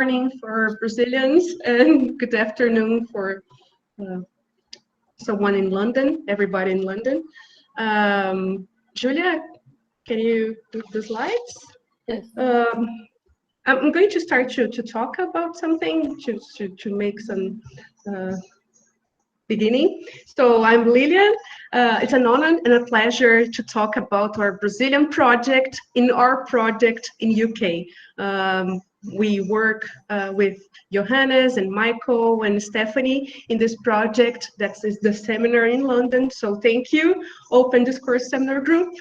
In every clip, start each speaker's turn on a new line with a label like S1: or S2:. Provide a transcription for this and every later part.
S1: morning for Brazilians and good afternoon for someone in London, everybody in London. Julia, can you do the slides?
S2: Yes.
S1: I'm going to start to talk about something to make some beginning. So I'm Lilian. It's an honor and a pleasure to talk about our Brazilian project in our project in UK. We work with Johannes and Michael and Stephanie in this project. That is the seminar in London. So thank you, Open Discourse Seminar Group.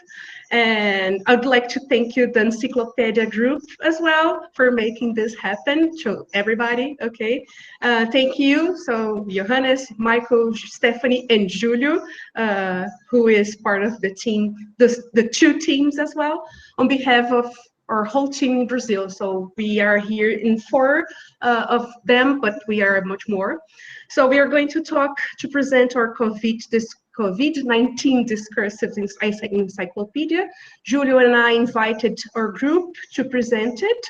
S1: And I'd like to thank you, the Enciclopédia group as well, for making this happen to everybody, okay? Thank you, so Johannes, Michael, Stephanie, and Julio, who is part of the team, the two teams as well, on behalf of our whole team in Brazil. So we are here in 4 of them, but we are much more. So we are going to present our COVID-19 discursive encyclopedia. Julio and I invited our group to present it,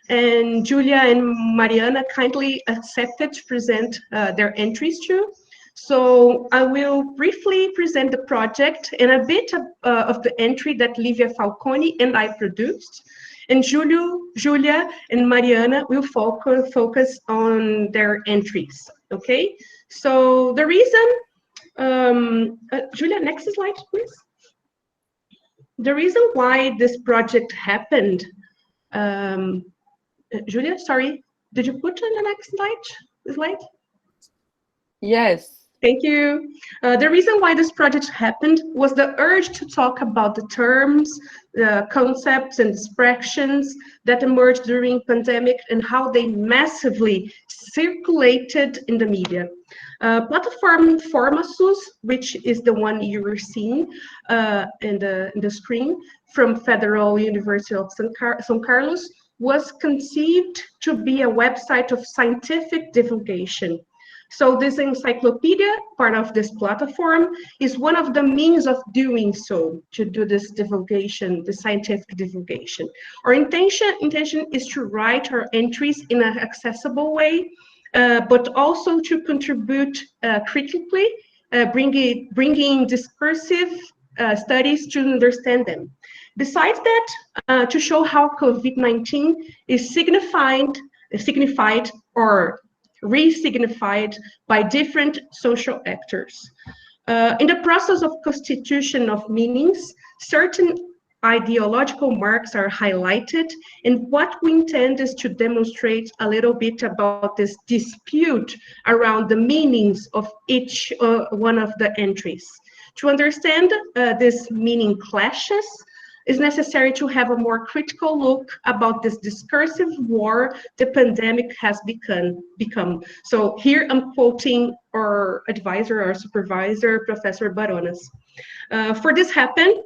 S1: and Julia and Mariana kindly accepted to present their entries too. So I will briefly present the project and a bit of the entry that Livia Falconi and I produced. And Julia and Mariana will focus on their entries, okay? So the reason, Julia, next slide, please. The reason why this project happened, Julia, sorry, did you put on the next slide?
S2: Yes.
S1: Thank you. The reason why this project happened was the urge to talk about the terms, the concepts and expressions that emerged during pandemic and how they massively circulated in the media. Platform Formasus, which is the one you were seeing in the screen from Federal University of São Carlos, was conceived to be a website of scientific divulgation. So this encyclopedia, part of this platform, is one of the means of doing so, to do this divulgation, the scientific divulgation. Our intention is to write our entries in an accessible way, but also to contribute critically, bringing discursive studies to understand them. Besides that, to show how COVID-19 is signified or re-signified by different social actors. In the process of constitution of meanings, certain ideological marks are highlighted, and what we intend is to demonstrate a little bit about this dispute around the meanings of each one of the entries. To understand this meaning clashes, it's necessary to have a more critical look about this discursive war the pandemic has become. So here I'm quoting our advisor, our supervisor, Professor Baronas. For this happen,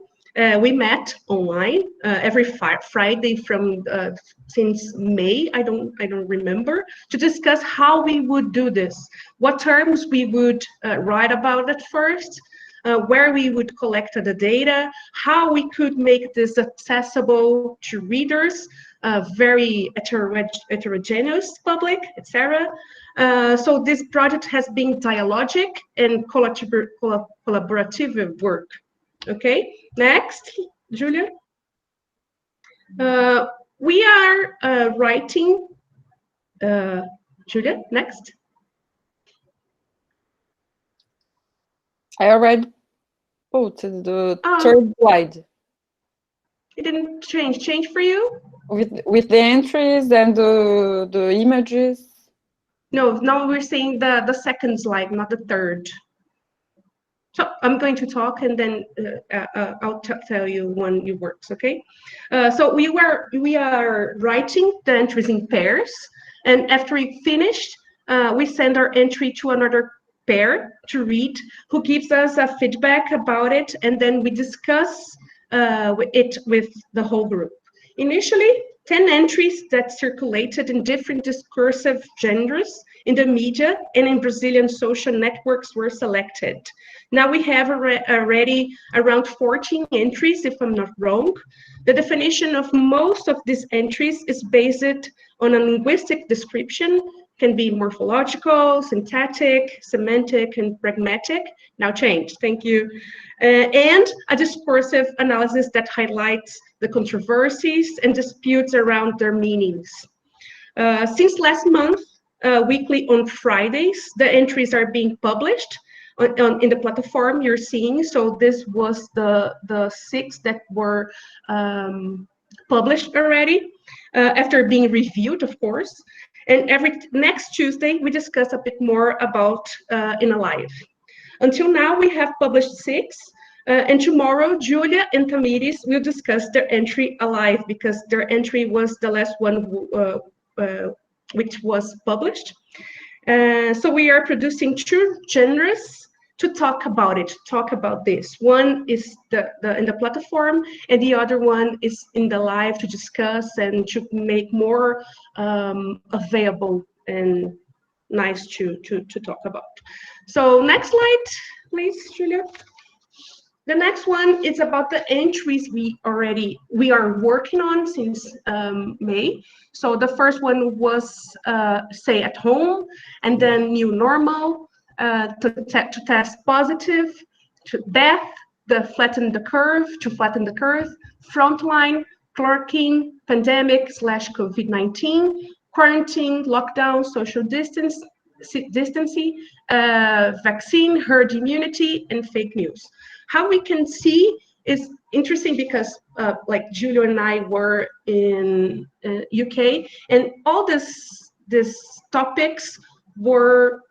S1: we met online every Friday from since May, I don't remember, to discuss how we would do this, what terms we would write about it first, where we would collect the data, how we could make this accessible to readers, very heterogeneous public, etc. So this project has been dialogic and collaborative work. Okay, next, Julia. We are writing, Julia, next.
S2: I already put the third slide.
S1: It didn't change for you?
S2: With the entries and the images?
S1: No, now we're seeing the second slide, not the third. So I'm going to talk and then I'll tell you when it works, okay? So we are writing the entries in pairs, and after we finished, we send our entry to another pair to read, who gives us a feedback about it, and then we discuss it with the whole group. Initially, 10 entries that circulated in different discursive genres in the media and in Brazilian social networks were selected. Now we have already around 14 entries, if I'm not wrong. The definition of most of these entries is based on a linguistic description, can be morphological, syntactic, semantic, and pragmatic. Now changed, thank you. And a discursive analysis that highlights the controversies and disputes around their meanings. Since last month, weekly on Fridays, the entries are being published in the platform you're seeing. So this was the 6 that were published already, after being reviewed, of course. And next Tuesday, we discuss a bit more about in a live. Until now, we have published 6. And tomorrow, Julia and Tamiris will discuss their entry alive, because their entry was the last one which was published. So we are producing 2 genres to talk about it, talk about this. One is in the platform, and the other one is in the live to discuss and to make more available and nice to talk about. So next slide, please, Julia. The next one is about the entries we are working on since May. So the first one was stay at home, and then new normal, to test positive, to death, to flatten the curve, frontline, clerking, pandemic / COVID-19, quarantine, lockdown, social distancing, vaccine, herd immunity, and fake news. How we can see is interesting because like Julio and I were in UK, and all these topics were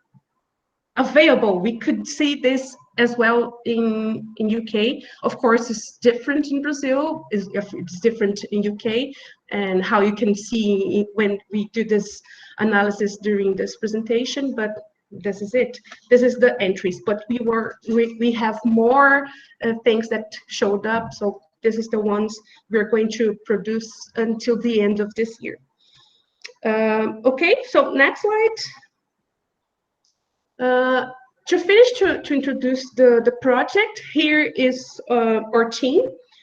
S1: available. We could see this as well in UK. Of course, it's different in Brazil, it's different in UK, and how you can see when we do this analysis during this presentation, but this is it. This is the entries, but we have more things that showed up, so this is the ones we're going to produce until the end of this year. Okay, so next slide. To finish, to introduce the project, here is our team.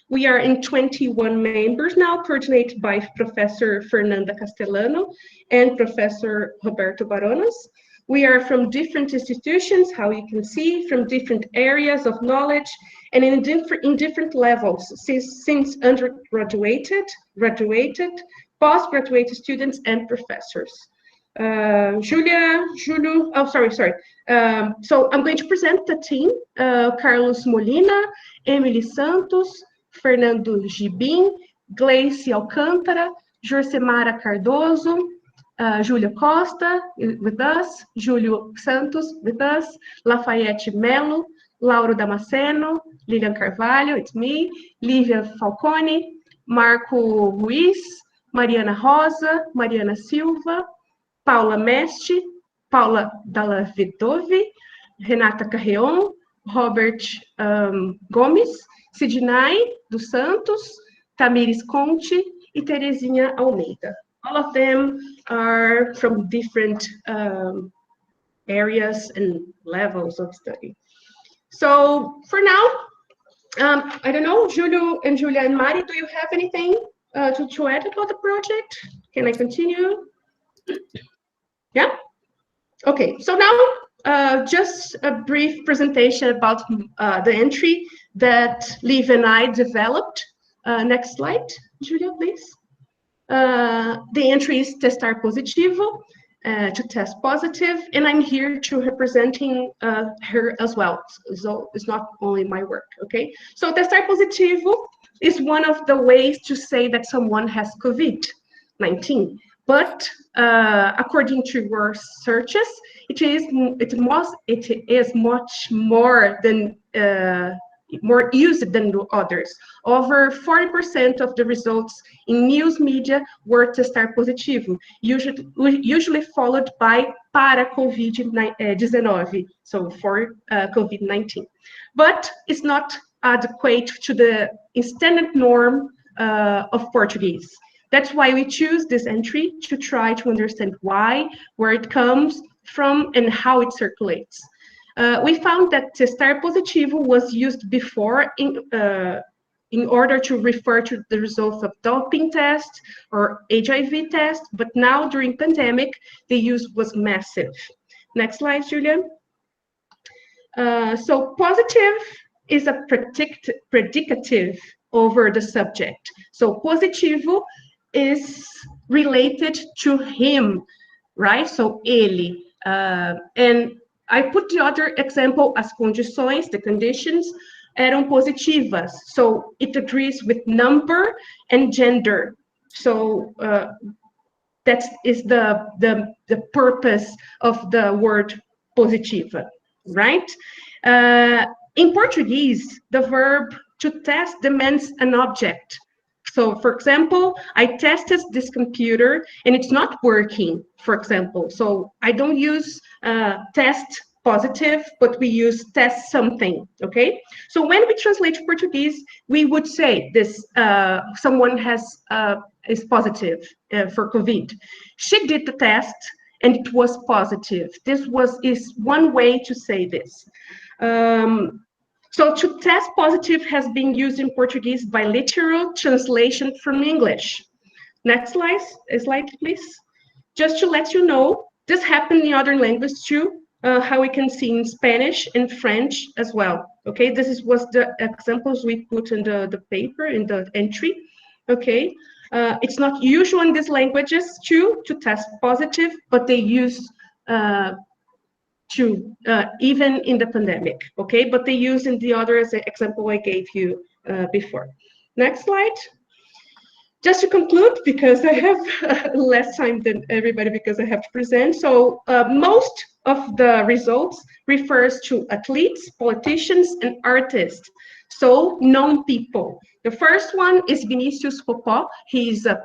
S1: We are in 21 members now, coordinated by Professor Fernanda Castelano and Professor Roberto Baronas. We are from different institutions, how you can see, from different areas of knowledge, and in different levels, since undergraduated, graduated, postgraduate students, and professors. Julio, oh, sorry. So I'm going to present the team: Carlos Molina, Emely Santos, Fernando Gibin, Gleice Alcântara, Josemara Cardoso, Júlia Costa with us, Júlio Santos with us, Lafayette Melo, Lauro Damasceno, Lilian Carvalho, it's me, Lívia Falcone, Marco Ruiz, Mariana Rosa, Mariana Silva, Paula Mestre, Paula Dal'Evedove, Renata Carreon, Robert Gomes, Sidney dos Santos, Tamiris Conte, e Terezinha Almeida. All of them are from different areas and levels of study. So for now, I don't know, Julio and Julia and Mari, do you have anything to add about the project? Can I continue? Yeah? Okay, so now just a brief presentation about the entry that Liv and I developed. Next slide, Julia, please. The entry is testar positivo, to test positive, and I'm here to representing her as well. So it's not only my work, okay? So testar positivo is one of the ways to say that someone has COVID-19, but according to our searches, it is much more than more used than others. Over 40% of the results in news media were testar positivo, usually followed by para COVID-19, so for COVID-19. But it's not adequate to the standard norm of Portuguese. That's why we choose this entry, to try to understand why, where it comes from, and how it circulates. We found that testar positivo was used before in order to refer to the results of doping tests or HIV tests, but now during pandemic, the use was massive. Next slide, Julia. So positive is a predicative over the subject. So positivo is related to him, right? So ele. And I put the other example as condições, the conditions, eram positivas. So it agrees with number and gender. So that is the purpose of the word positiva, right? In Portuguese, the verb to test demands an object. So, for example, I tested this computer and it's not working, for example. So I don't use test positive, but we use test something, okay? So when we translate to Portuguese, we would say this, someone is positive for COVID. She did the test and it was positive. This is one way to say this. So to test positive has been used in Portuguese by literal translation from English. Next slide, please. Just to let you know, this happened in other languages too, how we can see in Spanish and French as well. Okay, this was the examples we put in the paper, in the entry. Okay, it's not usual in these languages too to test positive, but they use even in the pandemic, okay? But they use in the other example I gave you before. Next slide. Just to conclude, because I have less time than everybody because I have to present. So most of the results refers to athletes, politicians, and artists. So known people. The first one is Vinicius Popó. He's a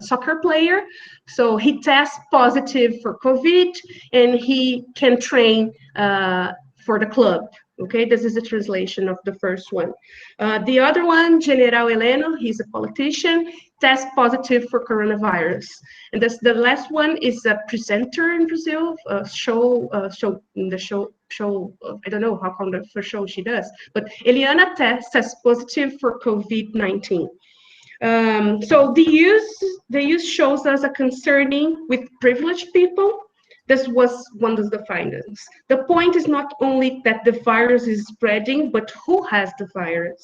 S1: soccer player. So he tests positive for COVID and he can train for the club. Okay, this is a translation of the first one. The other one, General Heleno, he's a politician, test positive for coronavirus. And the last one is a presenter in Brazil, I don't know how come the show she does, but Eliana tests positive for COVID-19. So the use shows us a concerning with privileged people. This was one of the findings. The point is not only that the virus is spreading, but who has the virus.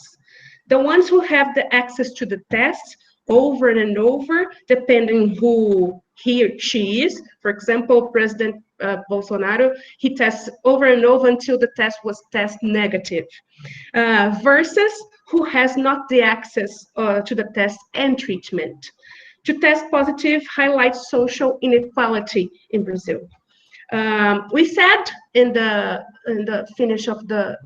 S1: The ones who have the access to the test over and over, depending who he or she is. For example, President Bolsonaro, he tests over and over until the test was test negative, versus who has not the access to the test and treatment. To test positive highlights social inequality in Brazil. We said in the finish of the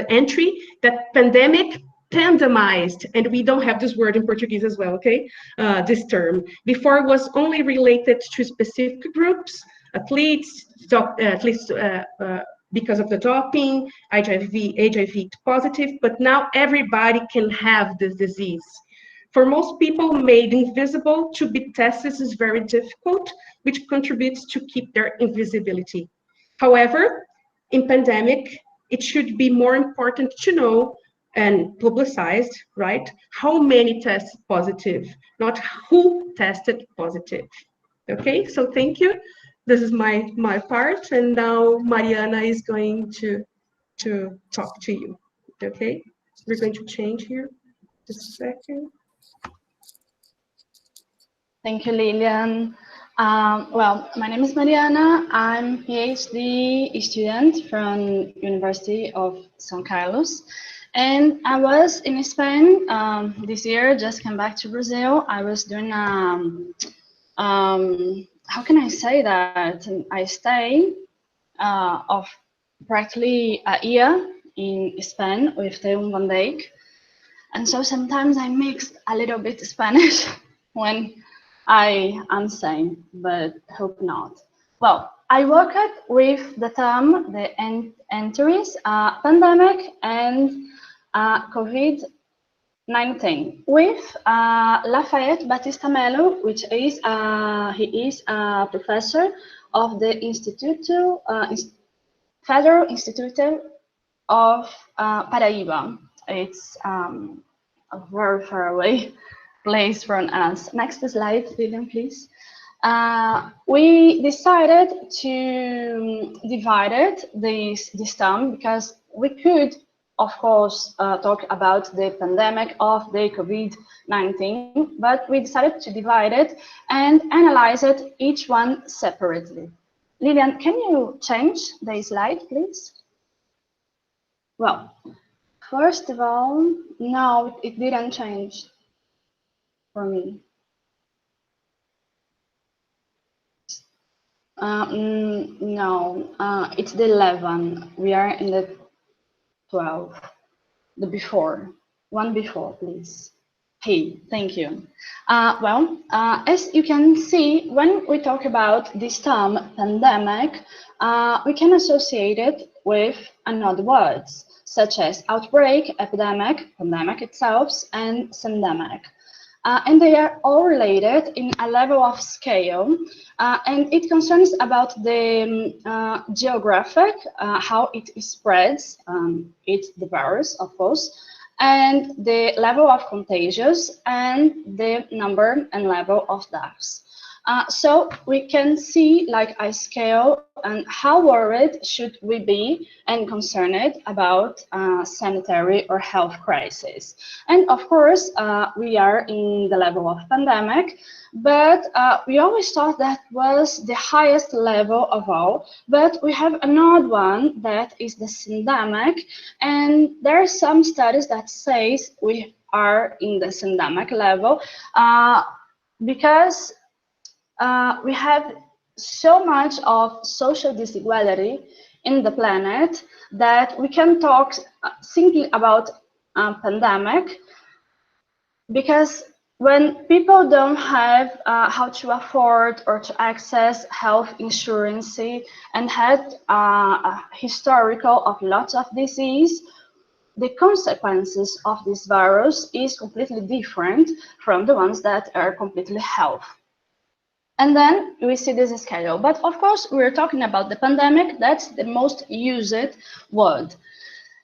S1: entry that pandemic pandemized, and we don't have this word in Portuguese as well, okay? This term. Before it was only related to specific groups, athletes, because of the doping, HIV positive, but now everybody can have this disease. For most people, made invisible to be tested is very difficult, which contributes to keep their invisibility. However, in pandemic, it should be more important to know and publicized, right? How many tested positive, not who tested positive. Okay, so thank you. This is my part, and now Mariana is going to talk to you. Okay, we're going to change here. Just a second.
S3: Thank you, Lilian. Well, my name is Mariana. I'm a PhD student from University of São Carlos. And I was in Spain this year, just came back to Brazil. I was doing, how can I say that? I stayed of practically a year in Spain with Teun Van Dijk. And so sometimes I mix a little bit Spanish when I am saying, but hope not. Well, I worked with the term, the entries, pandemic and COVID with Lafayette Batista Melo, which is he is a professor of the Federal Institute of Paraíba. It's a very far away place from us. Next slide, Lilian, please. We decided to divide this term because we could, of course, talk about the pandemic of the COVID-19, but we decided to divide it and analyze it each one separately. Lilian, can you change the slide, please? Well, first of all, no, it didn't change for me. No, it's the 11. We are in the 12. The before. One before, please. Hey, thank you. As you can see, when we talk about this term, pandemic, we can associate it with another words, such as outbreak, epidemic, pandemic itself, and syndemic. And they are all related in a level of scale, and it concerns about the geographic, how it spreads, it's the virus, of course, and the level of contagious and the number and level of deaths. So we can see like a scale and how worried should we be and concerned about sanitary or health crisis. And of course, we are in the level of pandemic, but we always thought that was the highest level of all, but we have another one that is the syndemic, and there are some studies that says we are in the syndemic level because we have so much of social desiguality in the planet that we can talk simply about pandemic, because when people don't have how to afford or to access health insurance and had a historical of lots of disease, the consequences of this virus is completely different from the ones that are completely healthy. And then we see this scale. But of course, we're talking about the pandemic. That's the most used word.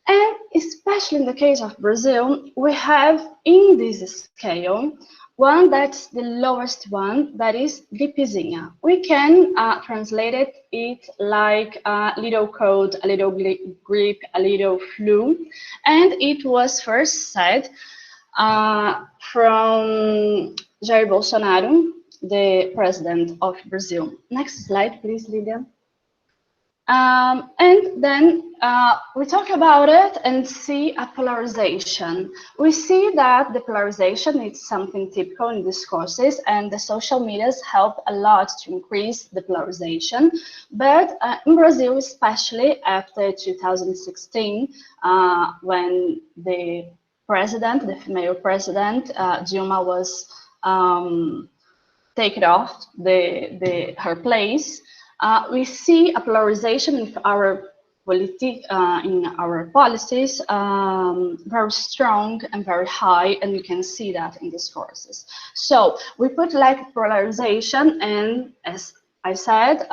S3: And especially in the case of Brazil, we have in this scale one that's the lowest one, that is gripezinha. We can translate it like a little cold, a little gripe, a little flu. And it was first said from Jair Bolsonaro, the president of Brazil. Next slide, please, Lydia. And then we talk about it and see a polarization. We see that the polarization is something typical in discourses, and the social medias help a lot to increase the polarization. But in Brazil, especially after 2016, when the president, the female president, Dilma, was taken off her place, we see a polarization in our policies very strong and very high, and you can see that in discourses. So we put like polarization, and as I said,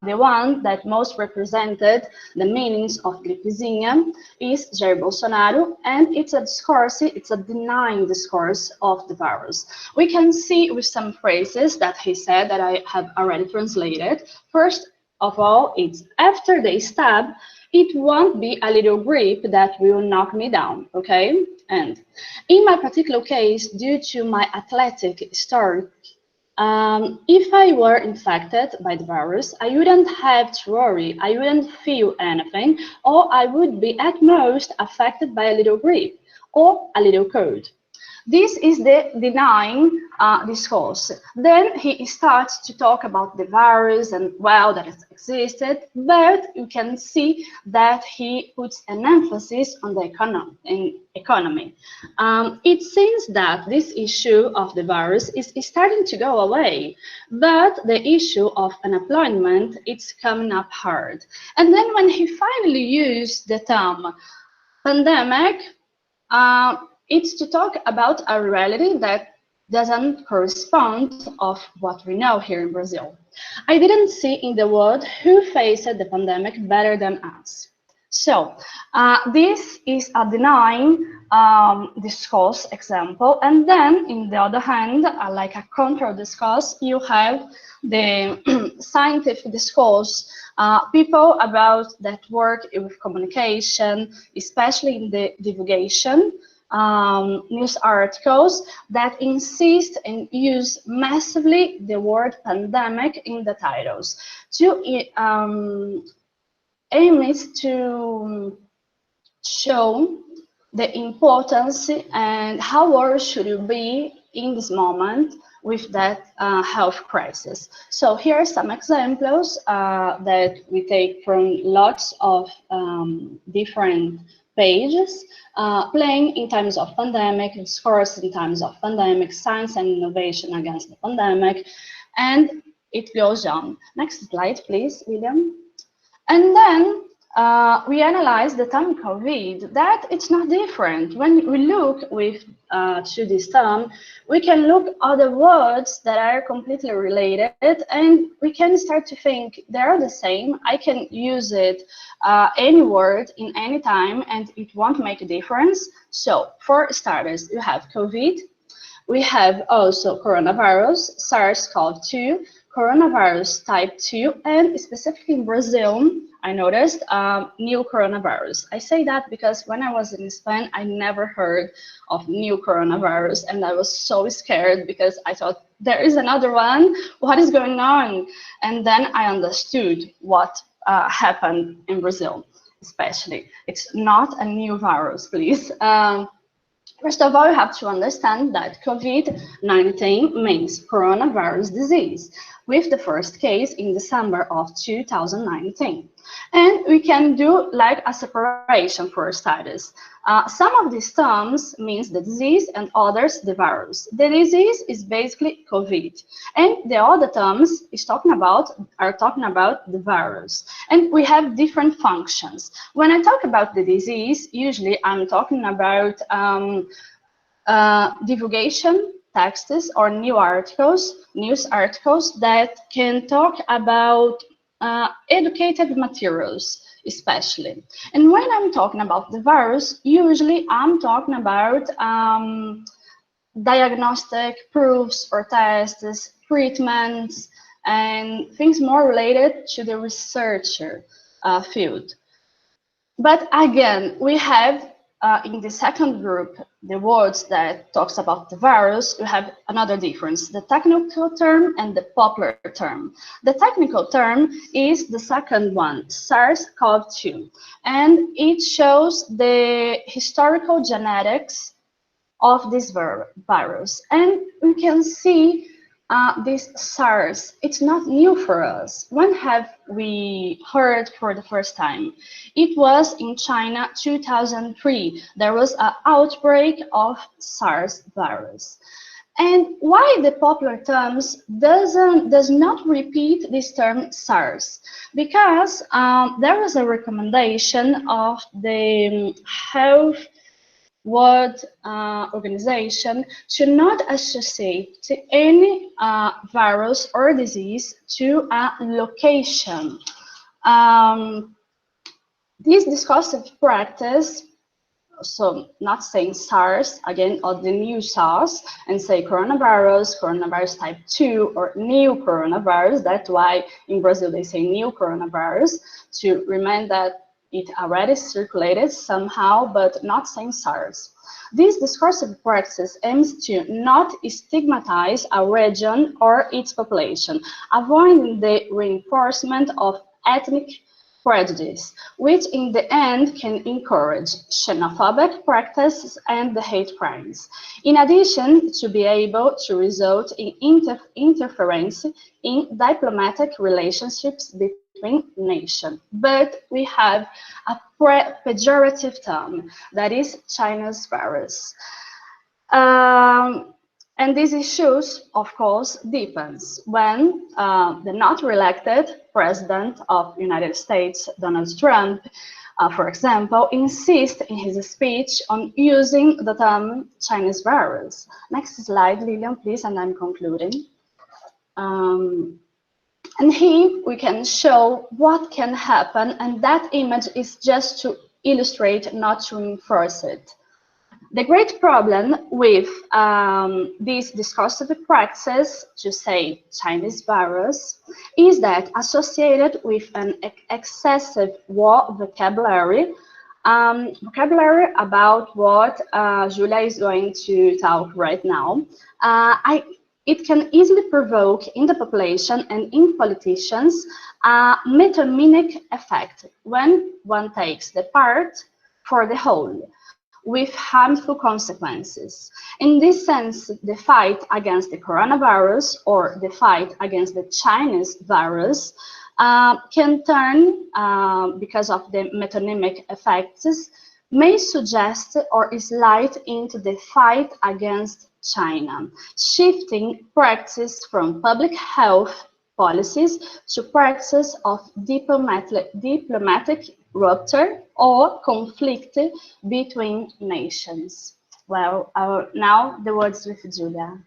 S3: the one that most represented the meanings of gripezinha is Jair Bolsonaro, and it's a discourse, it's a denying discourse of the virus. We can see with some phrases that he said that I have already translated. First of all, it's after they stab, it won't be a little gripe that will knock me down, okay? And in my particular case, due to my athletic start, if I were infected by the virus, I wouldn't have to worry, I wouldn't feel anything, or I would be at most affected by a little gripe or a little cold. This is the denying discourse. Then he starts to talk about the virus and, well, that it existed, but you can see that he puts an emphasis on the economy. It seems that this issue of the virus is starting to go away, but the issue of unemployment, it's coming up hard. And then when he finally used the term pandemic, It's to talk about a reality that doesn't correspond of what we know here in Brazil. I didn't see in the world who faced the pandemic better than us. So this is a denying discourse example, and then in the other hand, like a control discourse, you have the scientific discourse, people about that work with communication, especially in the divulgation, news articles that insist and use massively the word pandemic in the titles to aim is to show the importance and how worried should you be in this moment with that health crisis. So here are some examples that we take from lots of different pages, playing in times of pandemic, discourse in times of pandemic, science and innovation against the pandemic, and it goes on. Next slide, please, William. And then we analyze the term COVID, that it's not different. When we look with to this term, we can look other words that are completely related, and we can start to think they're the same. I can use it, any word in any time, and it won't make a difference. So for starters, you have COVID. We have also coronavirus, SARS-CoV-2, coronavirus type 2, and specifically in Brazil, I noticed new coronavirus. I say that because when I was in Spain, I never heard of new coronavirus, and I was so scared because I thought there is another one. What is going on? And then I understood what happened in Brazil, especially. It's not a new virus, please. First of all, you have to understand that COVID-19 means coronavirus disease, with the first case in December of 2019. And we can do like a separation for studies. Some of these terms means the disease and others the virus. The disease is basically COVID, and the other terms are talking about the virus. And we have different functions. When I talk about the disease, usually I'm talking about divulgation texts or news articles that can talk about educated materials, especially. And when I'm talking about the virus, usually I'm talking about diagnostic proofs or tests, treatments, and things more related to the researcher field. But again, we have in the second group, the words that talks about the virus, you have another difference, the technical term and the popular term. The technical term is the second one, SARS-CoV-2, and it shows the historical genetics of this virus. And we can see this SARS, it's not new for us. When have we heard for the first time? It was in China 2003. There was an outbreak of SARS virus. And why the popular terms does not repeat this term SARS? Because there was a recommendation of the Health World Organization to not associate to any virus or disease to a location. This discursive practice, so not saying SARS again or the new SARS, and say coronavirus type 2 or new coronavirus. That's why in Brazil they say new coronavirus, to remind that it already circulated somehow, but not saying SARS. This discursive practice aims to not stigmatize a region or its population, avoiding the reinforcement of ethnic prejudice, which in the end can encourage xenophobic practices and the hate crimes, in addition to be able to result in interference in diplomatic relationships between nations. But we have a pejorative term, that is China's virus. And these issues, of course, deepens when the not re-elected president of the United States, Donald Trump, For example, insist in his speech on using the term Chinese virus. Next slide, Lilian, please, and I'm concluding. And here we can show what can happen, and that image is just to illustrate, not to reinforce it. The great problem with these discursive practices, to say Chinese virus, is that associated with an excessive war vocabulary, about what Julia is going to talk right now. It can easily provoke in the population and in politicians a metonymic effect when one takes the part for the whole, with harmful consequences. In this sense, the fight against the coronavirus or the fight against the Chinese virus can turn, because of the metonymic effects, may suggest or slide into the fight against China, shifting practice from public health policies to practice of diplomatic rupture or conflict between nations. Well, now the words with Julia.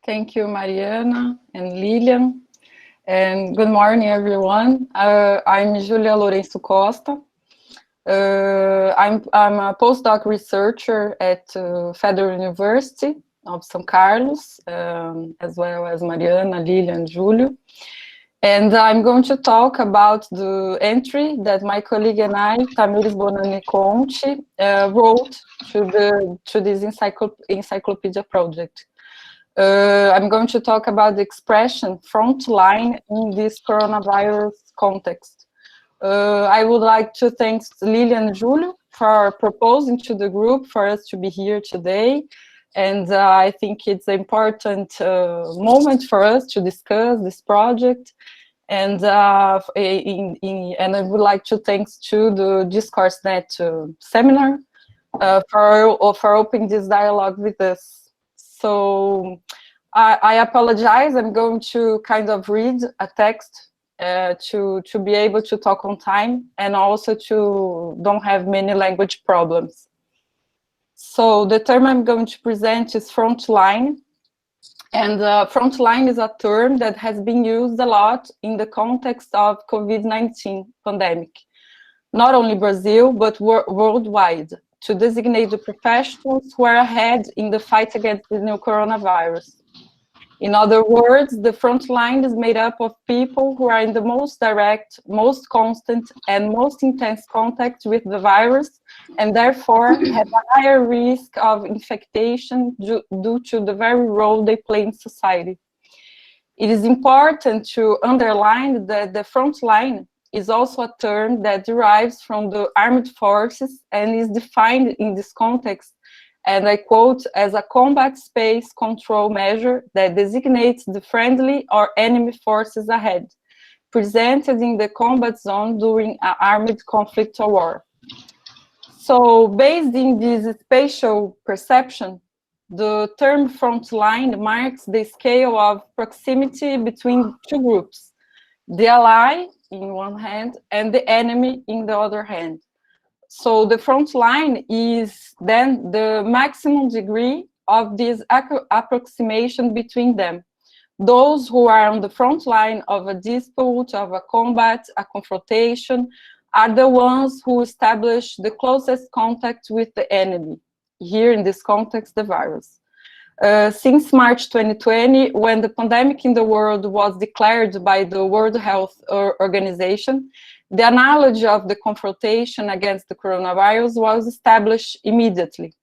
S2: Thank you, Mariana and Lilian. And good morning, everyone. I'm Julia Lourenço Costa. I'm a postdoc researcher at Federal University of São Carlos, as well as Mariana, Lilian, and Julio. And I'm going to talk about the entry that my colleague and I, Tamires Bonani Conti, wrote to this encyclopedia project. I'm going to talk about the expression frontline in this coronavirus context. I would like to thank Lilian and Julio for proposing to the group for us to be here today. And I think it's an important moment for us to discuss this project. And I would like to thank to the DiscourseNet Seminar for opening this dialogue with us. So I apologize, I'm going to kind of read a text to be able to talk on time and also to don't have many language problems. So the term I'm going to present is frontline. And frontline is a term that has been used a lot in the context of COVID-19 pandemic. Not only Brazil, but worldwide, to designate the professionals who are ahead in the fight against the new coronavirus. In other words, the front line is made up of people who are in the most direct, most constant, and most intense contact with the virus, and therefore have a higher risk of infection due to the very role they play in society. It is important to underline that the front line is also a term that derives from the armed forces and is defined in this context, and I quote, as a combat space control measure that designates the friendly or enemy forces ahead, presented in the combat zone during an armed conflict or war. So based in this spatial perception, the term frontline marks the scale of proximity between two groups, the ally in one hand and the enemy in the other hand. So the front line is then the maximum degree of this approximation between them. Those who are on the front line of a dispute, of a combat, a confrontation, are the ones who establish the closest contact with the enemy. Here in this context, the virus. Since March 2020, when the pandemic in the world was declared by the World Health Organization, the analogy of the confrontation against the coronavirus was established immediately,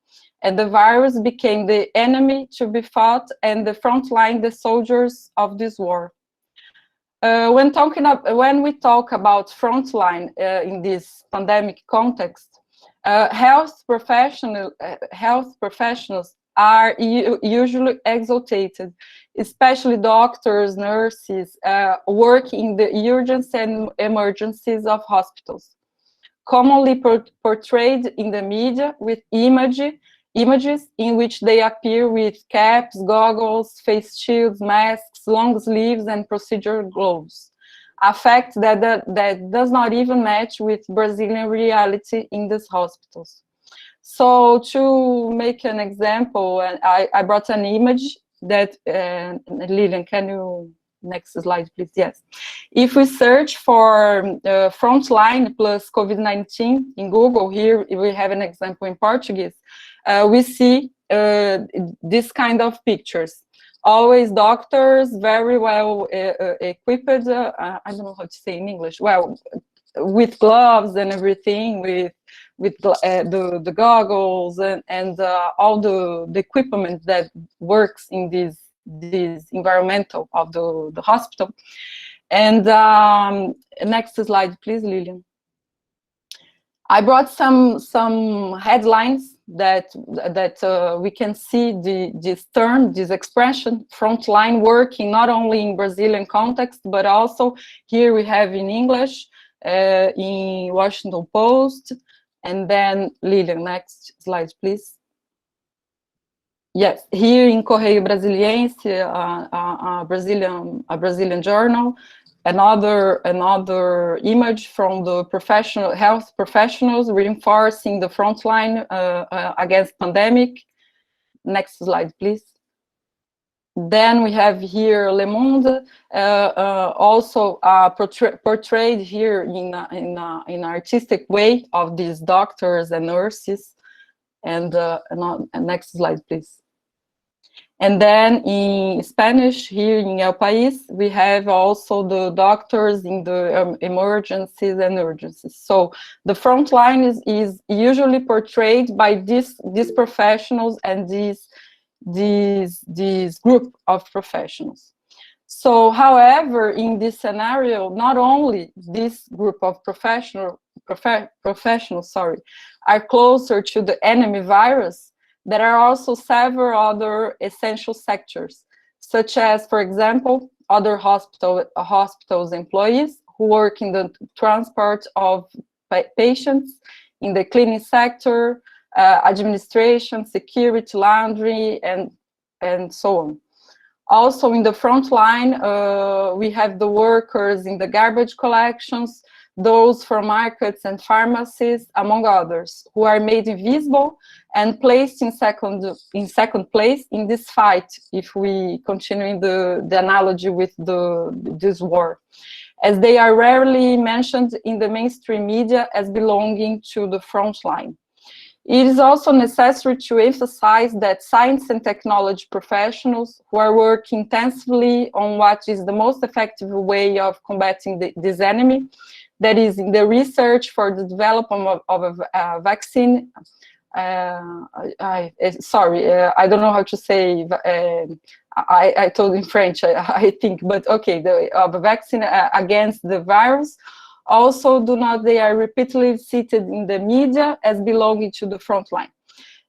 S2: and the virus became the enemy to be fought and the front line, the soldiers of this war. When we talk about front line in this pandemic context, health professionals are usually exalted, especially doctors, nurses, work in the urgency and emergencies of hospitals. Commonly portrayed in the media with images in which they appear with caps, goggles, face shields, masks, masks, long sleeves, and procedural gloves. A fact that does not even match with Brazilian reality in these hospitals. So to make an example, I brought an image that, Lilian, can you, next slide, please? Yes. If we search for frontline plus COVID-19 in Google, here we have an example in Portuguese, we see this kind of pictures. Always doctors, very well equipped, I don't know how to say in English, well, with gloves and everything, with the goggles and all the equipment that works in this environmental of the hospital. And next slide, please, Lilian. I brought some headlines that we can see this term, this expression, frontline working, not only in Brazilian context, but also here we have in English, in Washington Post, and then Lilian, next slide, please. Yes, here in Correio Brasiliense, a Brazilian journal, another image from the health professionals reinforcing the frontline against pandemic. Next slide, please. Then we have here Le Monde, also portrayed here in an artistic way of these doctors and nurses. And next slide, please. And then in Spanish, here in El País, we have also the doctors in the emergencies and urgencies. So the front line is usually portrayed by these professionals and this group of professionals. So, however, in this scenario, not only this group of professionals, are closer to the enemy virus, there are also several other essential sectors, such as, for example, other hospitals employees who work in the transport of patients, in the cleaning sector, administration, security, laundry, and so on. Also in the front line, we have the workers in the garbage collections, those from markets and pharmacies, among others, who are made invisible and placed in second place in this fight, if we continue in the analogy with this war, as they are rarely mentioned in the mainstream media as belonging to the front line. It is also necessary to emphasize that science and technology professionals who are working intensively on what is the most effective way of combating this enemy, that is in the research for the development of a vaccine. Sorry, I don't know how to say, I told in French, I think, but okay, of a vaccine against the virus. Also, they are repeatedly cited in the media as belonging to the front line.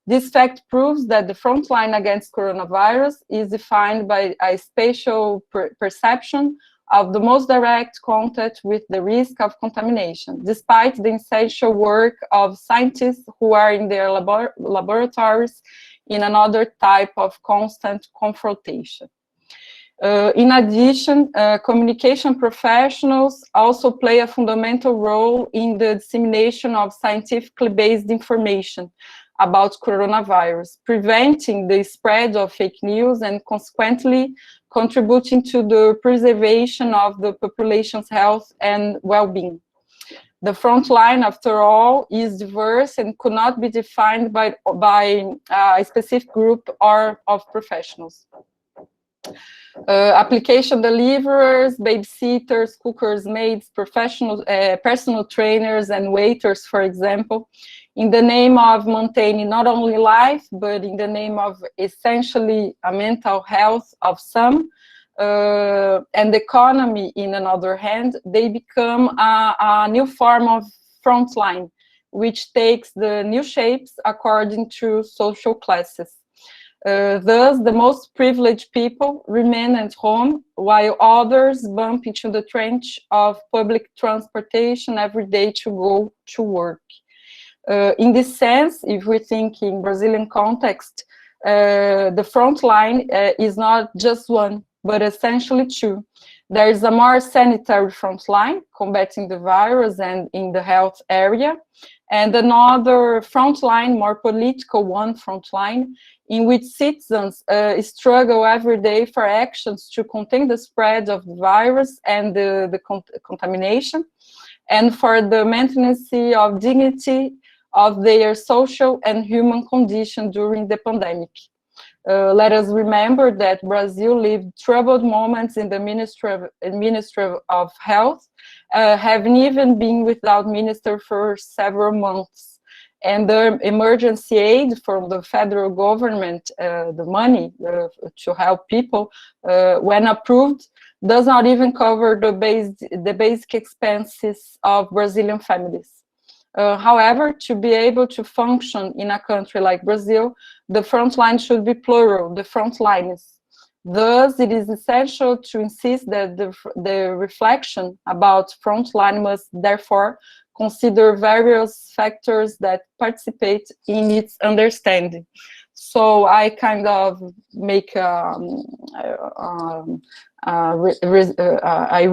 S2: This fact proves that the front line against coronavirus is defined by a spatial perception of the most direct contact with the risk of contamination, despite the essential work of scientists who are in their laboratories in another type of constant confrontation. In addition, communication professionals also play a fundamental role in the dissemination of scientifically based information about coronavirus, preventing the spread of fake news and consequently contributing to the preservation of the population's health and well-being. The front line, after all, is diverse and could not be defined by a specific group or of professionals. Application deliverers, babysitters, cookers, maids, professionals, personal trainers and waiters, for example, in the name of maintaining not only life, but in the name of essentially a mental health of some, and the economy in another hand, they become a new form of frontline, which takes the new shapes according to social classes. Thus, the most privileged people remain at home, while others bump into the trench of public transportation every day to go to work. In this sense, if we think in Brazilian context, the front line is not just one, but essentially two. There is a more sanitary frontline, combating the virus and in the health area, and another frontline, more political one frontline, in which citizens struggle every day for actions to contain the spread of the virus and the contamination, and for the maintenance of dignity of their social and human condition during the pandemic. Let us remember that Brazil lived troubled moments in the Ministry of Health, having even been without minister for several months. And the emergency aid from the federal government, the money to help people, when approved, does not even cover the basic expenses of Brazilian families. However, to be able to function in a country like Brazil, the front line should be plural, the front lines. Thus, it is essential to insist that the reflection about front line must therefore consider various factors that participate in its understanding. So I kind of make, I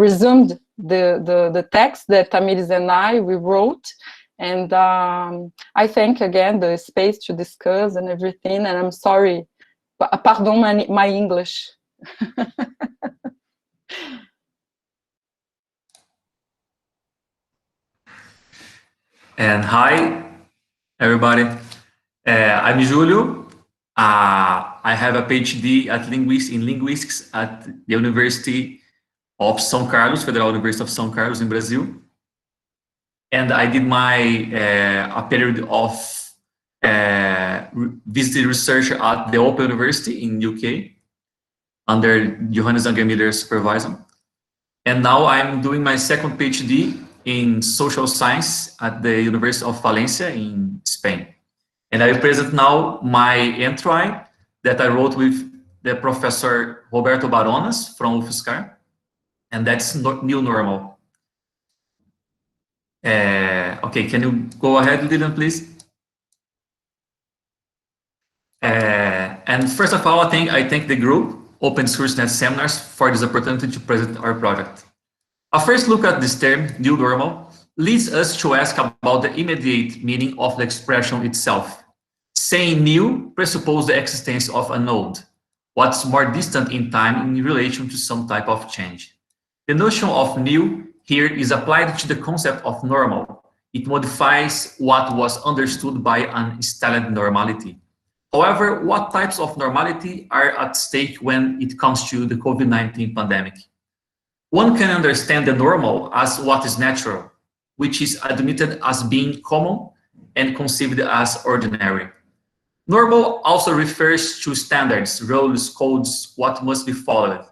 S2: resumed the text that Tamires and we wrote. And I thank again the space to discuss and everything, and I'm sorry, pardon my English.
S4: And hi, everybody. I'm Julio. I have a PhD in linguistics at the University of São Carlos, Federal University of São Carlos in Brazil. And I did my a period of visiting research at the Open University in UK under Johannes Angermiller's supervision. And now I'm doing my second PhD in social science at the University of Valencia in Spain. And I present now my entry that I wrote with the Professor Roberto Baronas from UFSCar, and that's new normal. Okay, can you go ahead, LEEDiM, please? And first of all, I thank the group, Open DiscourseNet Seminars, for this opportunity to present our project. A first look at this term, new normal, leads us to ask about the immediate meaning of the expression itself. Saying new presupposes the existence of an old, what's more distant in time in relation to some type of change. The notion of new here is applied to the concept of normal. It modifies what was understood by an installed normality. However, what types of normality are at stake when it comes to the COVID-19 pandemic? One can understand the normal as what is natural, which is admitted as being common and conceived as ordinary. Normal also refers to standards, rules, codes, what must be followed.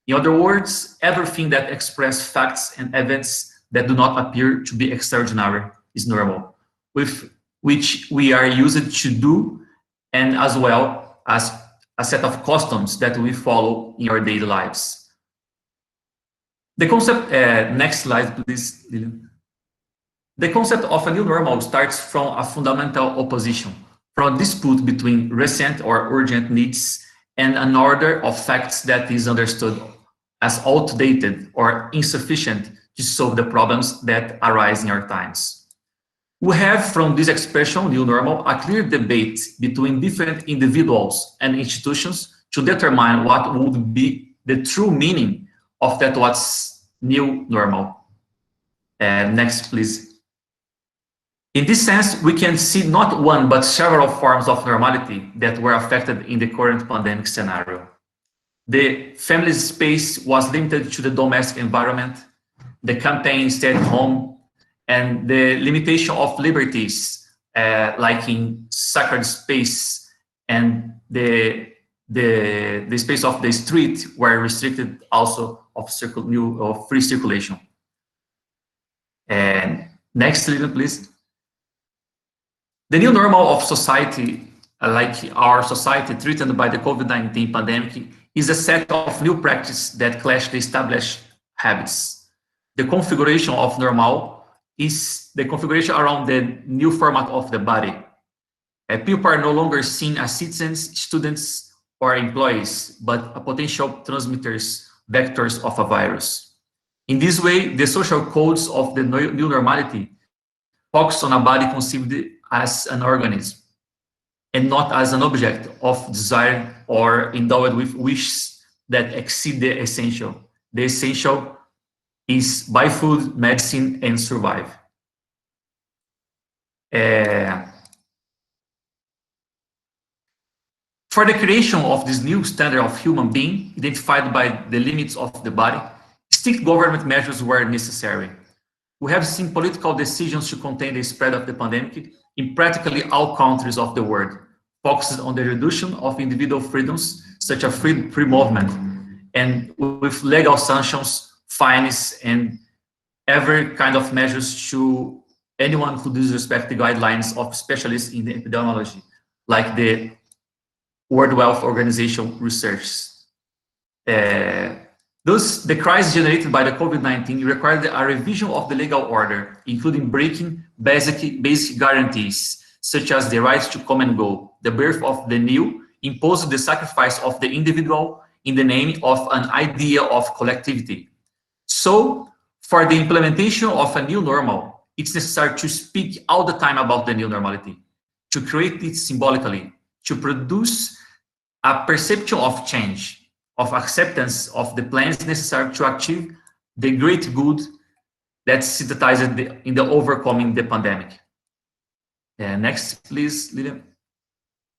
S4: In other words, everything that expresses facts and events that do not appear to be extraordinary is normal, with which we are used to do, and as well as a set of customs that we follow in our daily lives. The concept, next slide, please. The concept of a new normal starts from a fundamental opposition, from a dispute between recent or urgent needs and an order of facts that is understood as outdated or insufficient to solve the problems that arise in our times. We have, from this expression, new normal, a clear debate between different individuals and institutions to determine what would be the true meaning of that what's new normal. Next, please. In this sense, we can see not one, but several forms of normality that were affected in the current pandemic scenario. The family space was limited to the domestic environment, the campaign stay at home, and the limitation of liberties, like in sacred space and the space of the street were restricted also of free circulation. And next slide, please. The new normal of society, like our society treated by the COVID-19 pandemic, is a set of new practices that clash the established habits. The configuration of normal is the configuration around the new format of the body. People are no longer seen as citizens, students, or employees, but a potential transmitters, vectors of a virus. In this way, the social codes of the new normality focus on a body conceived as an organism and not as an object of desire or endowed with wishes that exceed the essential. The essential is buy food, medicine, and survive. For the creation of this new standard of human being, identified by the limits of the body, strict government measures were necessary. We have seen political decisions to contain the spread of the pandemic in practically all countries of the world, focused on the reduction of individual freedoms, such as free movement, and with legal sanctions, fines, and every kind of measures to anyone who disrespects the guidelines of specialists in the epidemiology, like the World Health Organization research. Thus, the crisis generated by the COVID-19 required a revision of the legal order, including breaking basic guarantees, such as the right to come and go. The birth of the new imposed the sacrifice of the individual in the name of an idea of collectivity. So, for the implementation of a new normal, it's necessary to speak all the time about the new normality, to create it symbolically, to produce a perception of change, of acceptance of the plans necessary to achieve the great good that's synthesized in the overcoming the pandemic. Next, please, Lydia.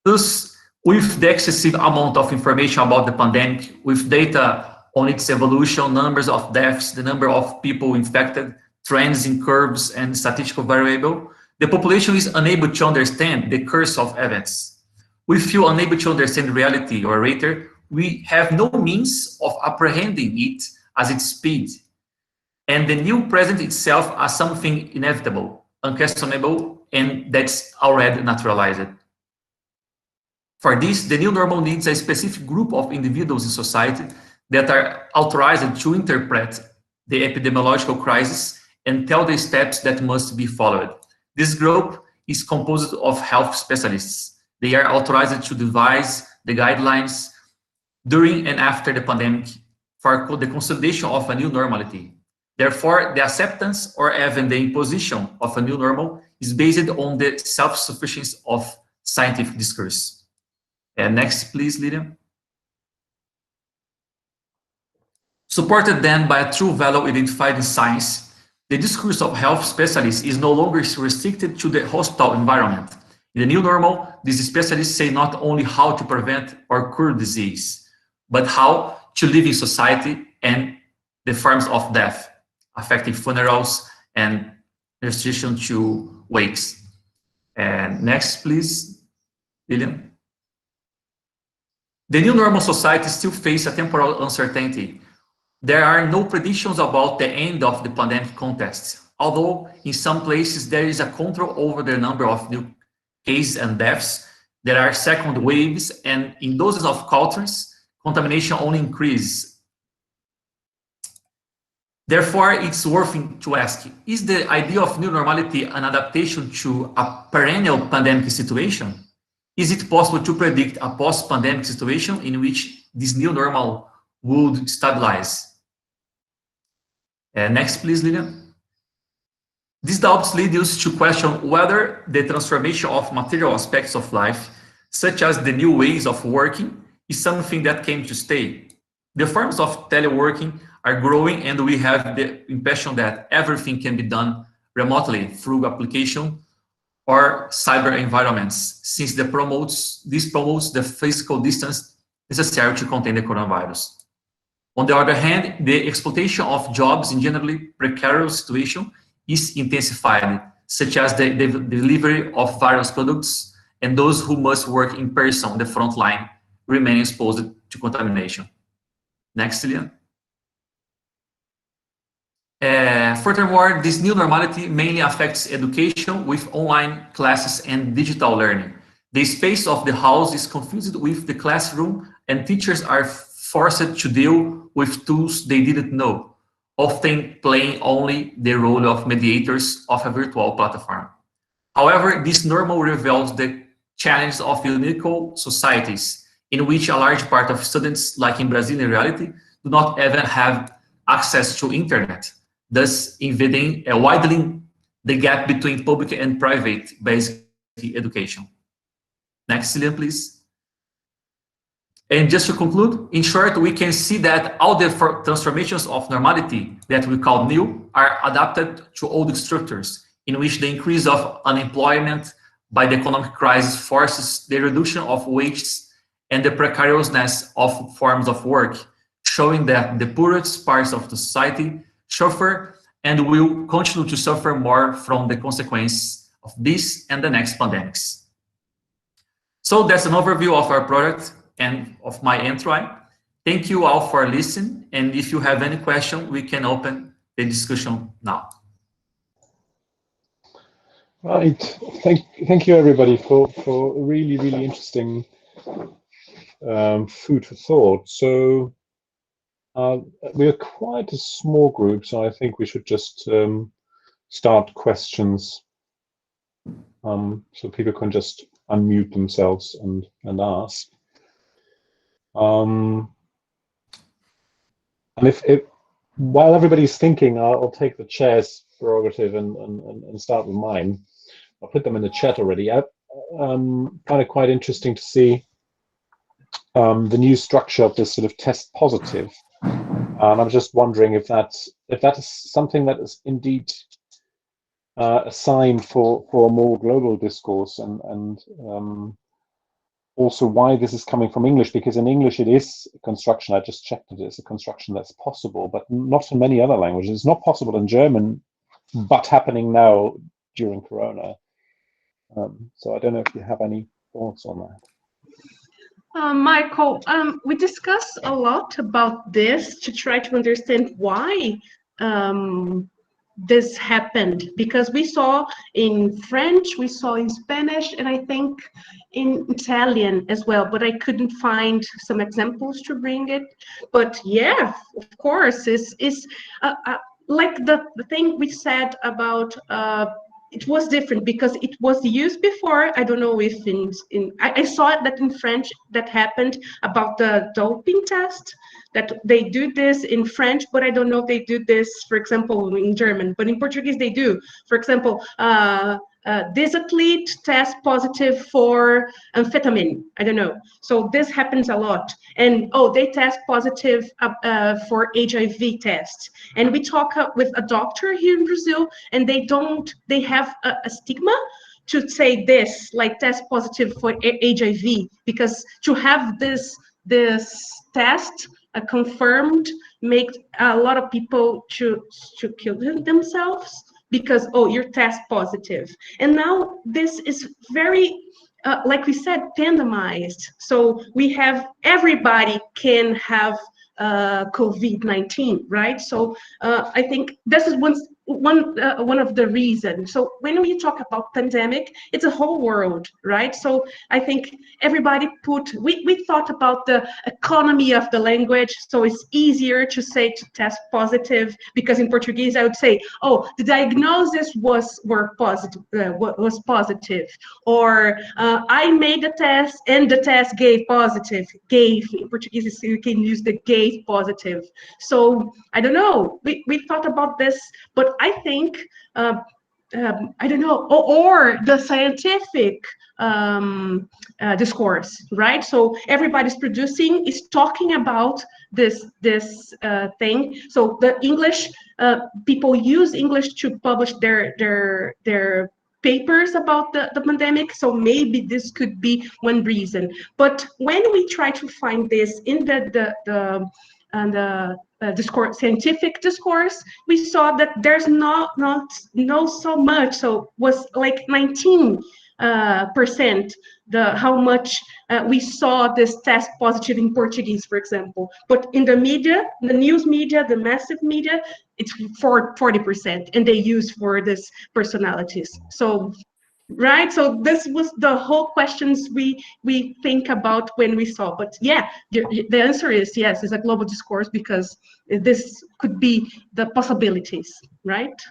S4: Thus, with the excessive amount of information about the pandemic, with data on its evolution, numbers of deaths, the number of people infected, trends in curves, and statistical variable, the population is unable to understand the course of events. We feel unable to understand reality, or rather, we have no means of apprehending it as its speed, and the new present itself as something inevitable, unquestionable, and that's already naturalized. For this, the new normal needs a specific group of individuals in society that are authorized to interpret the epidemiological crisis and tell the steps that must be followed. This group is composed of health specialists. They are authorized to devise the guidelines during and after the pandemic for the consolidation of a new normality. Therefore, the acceptance or even the imposition of a new normal is based on the self-sufficiency of scientific discourse. Next, please, Lydia. Supported then by a true value identified in science, the discourse of health specialists is no longer restricted to the hospital environment. In the new normal, these specialists say not only how to prevent or cure disease, but how to live in society and the forms of death, affecting funerals and restriction to wakes. And next, please, William. The new normal society still faces a temporal uncertainty. There are no predictions about the end of the pandemic context, although in some places there is a control over the number of new cases and deaths. There are second waves, and in dozens of countries, contamination only increases. Therefore, it's worth to ask, is the idea of new normality an adaptation to a perennial pandemic situation? Is it possible to predict a post-pandemic situation in which this new normal would stabilize? Next, please, Lydia. These doubts lead us to question whether the transformation of material aspects of life, such as the new ways of working, is something that came to stay. The forms of teleworking are growing, and we have the impression that everything can be done remotely through application or cyber environments, since this promotes the physical distance necessary to contain the coronavirus. On the other hand, the exploitation of jobs in generally precarious situation is intensified, such as the delivery of various products, and those who must work in person on the front line remain exposed to contamination. Next, Lilian. Furthermore, this new normality mainly affects education with online classes and digital learning. The space of the house is confused with the classroom, and teachers are forced to deal with tools they didn't know, often playing only the role of mediators of a virtual platform. However, this normal reveals the challenge of unequal societies in which a large part of students, like in Brazilian reality, do not even have access to internet, thus widening the gap between public and private basic education. Next slide, please. And just to conclude, in short, we can see that all the transformations of normality that we call new are adapted to old structures, in which the increase of unemployment by the economic crisis forces the reduction of wages and the precariousness of forms of work, showing that the poorest parts of the society suffer and will continue to suffer more from the consequences of this and the next pandemics. So that's an overview of our product and of my entry. Thank you all for listening, and if you have any question, we can open the discussion now.
S5: Right, thank you everybody for really interesting food for thought. So we're quite a small group, so I think we should just start questions, so people can just unmute themselves and ask. And if while everybody's thinking, I'll take the chair's prerogative and start with mine. I'll put them in the chat already. I find it quite interesting to see the new structure of this sort of test positive. I'm just wondering if that is something that is indeed assigned for a more global discourse, and also why this is coming from English, because in English it is a construction. I just checked it. It's a construction that's possible, but not in many other languages. It's not possible in German, but happening now during Corona. So I don't know if you have any thoughts on that.
S1: Michael, we discussed a lot about this to try to understand why this happened, because we saw in French, we saw in Spanish, and I think in Italian as well, but I couldn't find some examples to bring it. But yeah, of course, it's like the thing we said about it was different because it was used before. I don't know if I saw that in French that happened about the doping test, that they do this in French, but I don't know if they do this, for example, in German, but in Portuguese they do. For example, this athlete tests positive for amphetamine. I don't know. So this happens a lot. And oh, they test positive for HIV tests. And we talk with a doctor here in Brazil, and they have a stigma to say this, like test positive for HIV, because to have this test confirmed make a lot of people to kill themselves, because, oh, you're test positive. And now this is very, like we said, randomized. So we have, everybody can have COVID-19, right? So I think this is one of the reasons. So when we talk about pandemic, it's a whole world, right? So I think everybody we thought about the economy of the language, so it's easier to say to test positive, because in Portuguese I would say, oh, the diagnosis was positive, or I made the test and the test gave positive. In Portuguese you can use the gave positive. So I don't know, we thought about this, but I think, I don't know, or the scientific discourse, right? So everybody's producing, is talking about this thing. So the English, people use English to publish their papers about the pandemic, so maybe this could be one reason. But when we try to find this in the discourse, scientific discourse, we saw that there's not so much. So was like 19% how much we saw this test positive in Portuguese, for example. But in the media, the news media, the massive media, it's 40%, and they use for this personalities. So right, so this was the whole questions we think about when we saw. But yeah, the answer is yes, it's a global discourse, because this could be the possibilities, right?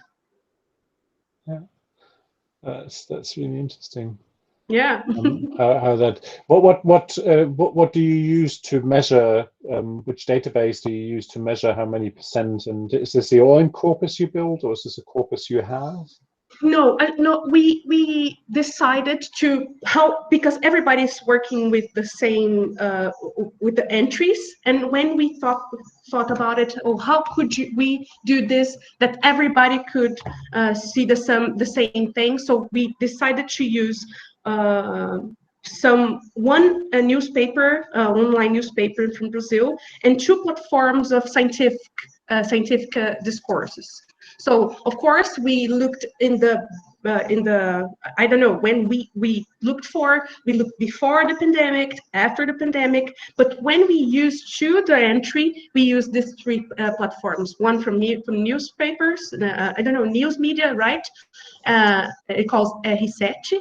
S5: Yeah, that's really interesting.
S1: Yeah.
S5: How that? What do you use to measure? Which database do you use to measure how many percent? And is this your own corpus you build, or is this a corpus you have?
S1: No, no. We decided to because everybody's working with the same with the entries, and when we thought about it, how could we do this that everybody could see the same thing? So we decided to use one newspaper, online newspaper from Brazil, and 2 platforms of scientific discourses. So of course we looked in the I don't know when we looked before the pandemic, after the pandemic, but when we used to the entry, we used these 3 platforms. One from newspapers, I don't know, news media, right? It calls RSET,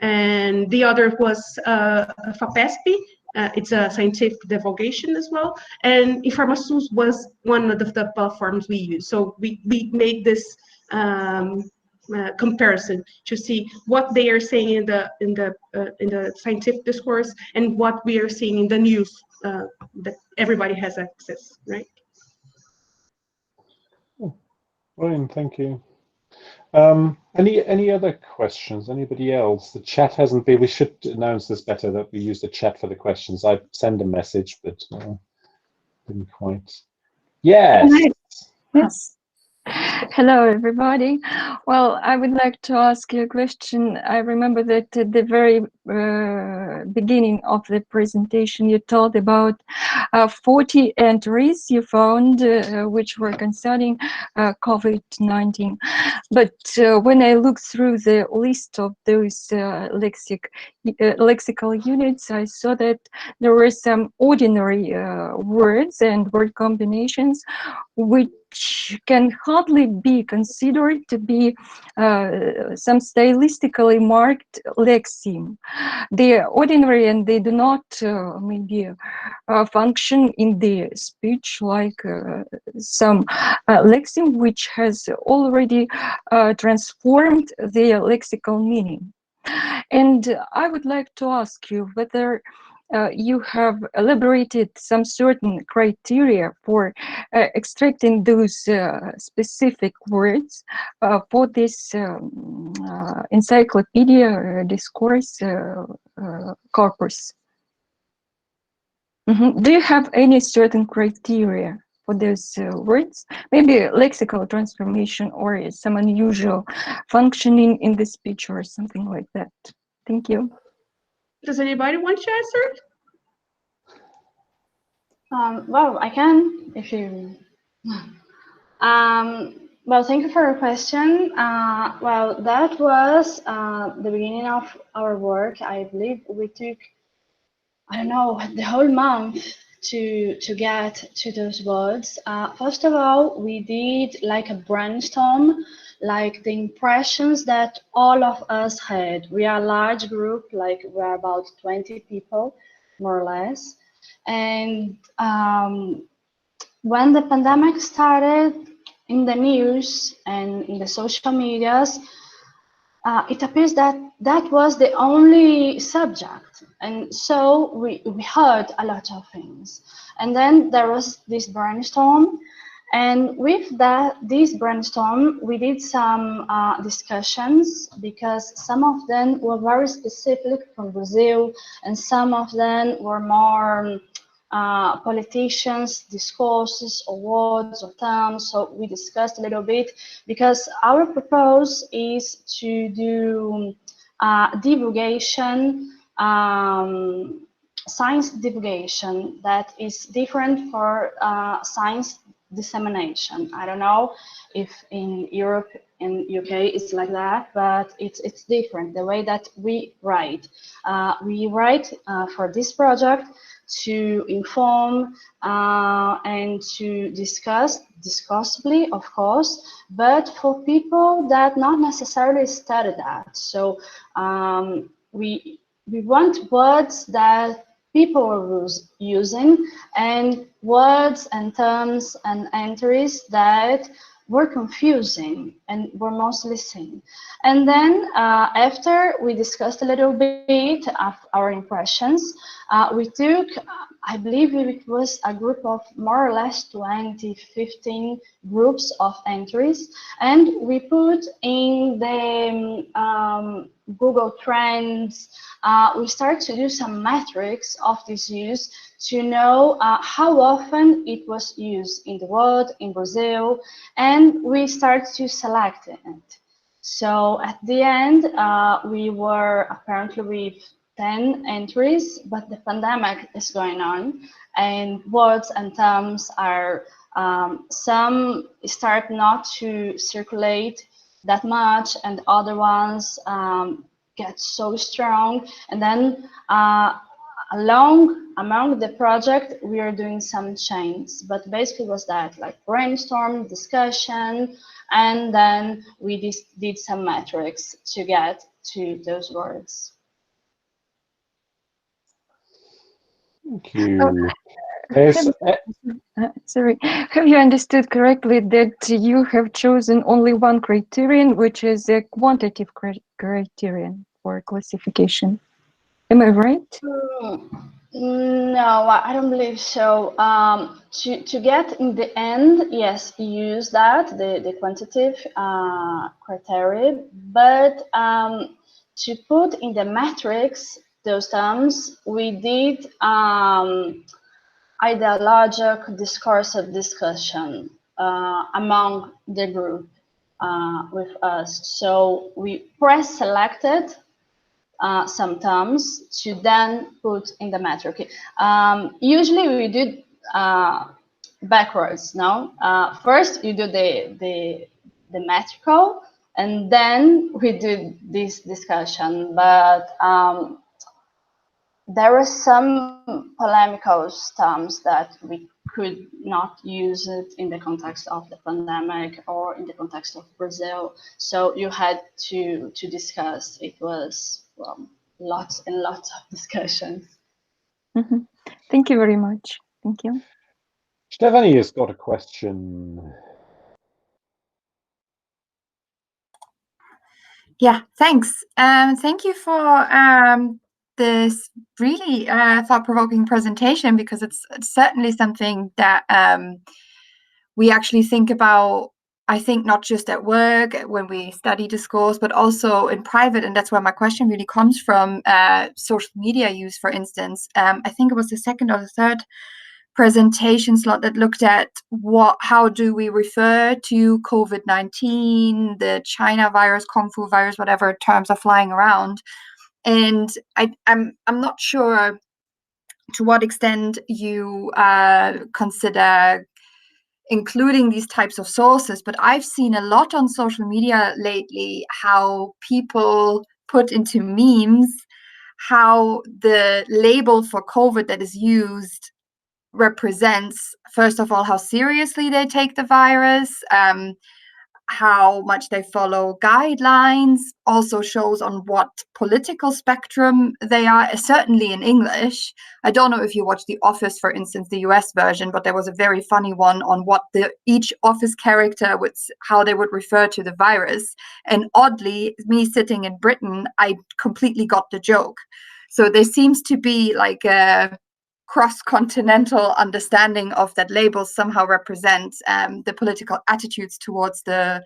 S1: and the other was FAPESP. It's a scientific divulgation as well, and Informações was one of the platforms we use. So we made this comparison to see what they are saying in the scientific discourse and what we are seeing in the news that everybody has access, right?
S5: Brilliant, thank you. Any other questions? Anybody else? The chat hasn't been. We should announce this better, that we use the chat for the questions. I send a message, but didn't quite. Yes.
S6: Yes. Hello, everybody. Well, I would like to ask you a question. I remember that at the very beginning of the presentation, you told about 40 entries you found which were concerning COVID-19. But when I looked through the list of those lexical units, I saw that there were some ordinary words and word combinations which can hardly be considered to be some stylistically marked lexeme. They are ordinary and they do not maybe function in the speech like some lexeme which has already transformed their lexical meaning. And I would like to ask you whether you have elaborated some certain criteria for extracting those specific words for this encyclopedia discourse corpus. Do you have any certain criteria for those words? Maybe lexical transformation or some unusual functioning in the speech or something like that. Thank you.
S1: Does anybody want to answer?
S3: Well, I can, if you. Well, thank you for your question. Well, that was the beginning of our work. I believe we took, I don't know, the whole month to get to those words. First of all, we did like a brainstorm, like the impressions that all of us had. We are a large group, like we're about 20 people, more or less. And when the pandemic started, in the news and in the social medias, it appears that that was the only subject. And so we heard a lot of things. And then there was this brainstorm. And with this brainstorm, we did some discussions, because some of them were very specific from Brazil, and some of them were more politicians' discourses or words or terms. So we discussed a little bit, because our purpose is to do divulgation, science divulgation that is different for science dissemination. I don't know if in Europe and UK it's like that, but it's different the way that we write. We write for this project to inform and to discuss, discursively, of course, but for people that not necessarily study that. So we want words that people are using, and words and terms and entries that were confusing and were mostly seen. And then after we discussed a little bit of our impressions, we took, I believe it was a group of more or less 15 groups of entries, and we put in the Google Trends. We start to do some metrics of this use to know how often it was used in the world, in Brazil, and we start to select it. So at the end, we were apparently with 10 entries, but the pandemic is going on, and words and terms are, some start not to circulate that much, and other ones get so strong. And then among the project, we are doing some changes, but basically was that like brainstorm, discussion, and then we did some metrics to get to those words.
S5: Thank you. Yes.
S6: Sorry, have you understood correctly that you have chosen only one criterion, which is a quantitative criterion for classification? Am I right?
S3: No, I don't believe so. To get in the end, yes, use that, the quantitative criteria, but to put in the metrics those terms, we did ideological discursive discussion among the group with us. So we press-selected some terms to then put in the metric. Usually we do backwards, no? First you do the metrical, and then we do this discussion, but there are some polemical terms that we could not use it in the context of the pandemic or in the context of Brazil. So you had to discuss. It was lots and lots of discussions.
S6: Mm-hmm. Thank you very much. Thank you.
S5: Stephanie has got a question.
S7: Yeah, thanks. Thank you for this really thought-provoking presentation, because it's certainly something that we actually think about, I think, not just at work when we study discourse, but also in private. And that's where my question really comes from, social media use, for instance. I think it was the second or the third presentation slot that looked at how do we refer to COVID-19, the China virus, Kung Fu virus, whatever terms are flying around. And I'm not sure to what extent you consider including these types of sources, but I've seen a lot on social media lately how people put into memes how the label for COVID that is used represents, first of all, how seriously they take the virus, how much they follow guidelines, also shows on what political spectrum they are, certainly in English. I don't know if you watch The Office, for instance, the US version, but there was a very funny one on what each Office character would, how they would refer to the virus. And oddly, me sitting in Britain, I completely got the joke. So there seems to be like a cross-continental understanding of that labels somehow represent the political attitudes towards the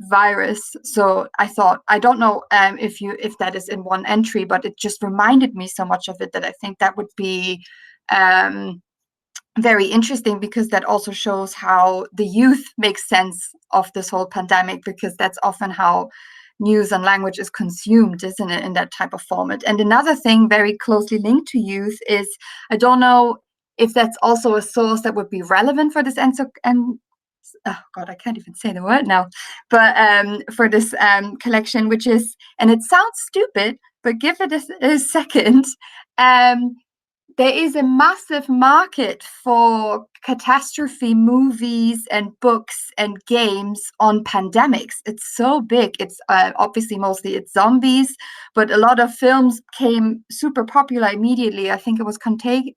S7: virus. So I thought, I don't know if that is in one entry, but it just reminded me so much of it that I think that would be very interesting, because that also shows how the youth makes sense of this whole pandemic, because that's often how news and language is consumed, isn't it, in that type of format. And another thing very closely linked to youth is, I don't know if that's also a source that would be relevant for this oh God, I can't even say the word now, but for this collection, which is, and it sounds stupid, but give it a second, there is a massive market for catastrophe movies and books and games on pandemics. It's so big. It's obviously mostly it's zombies, but a lot of films came super popular immediately. I think it was Contagion,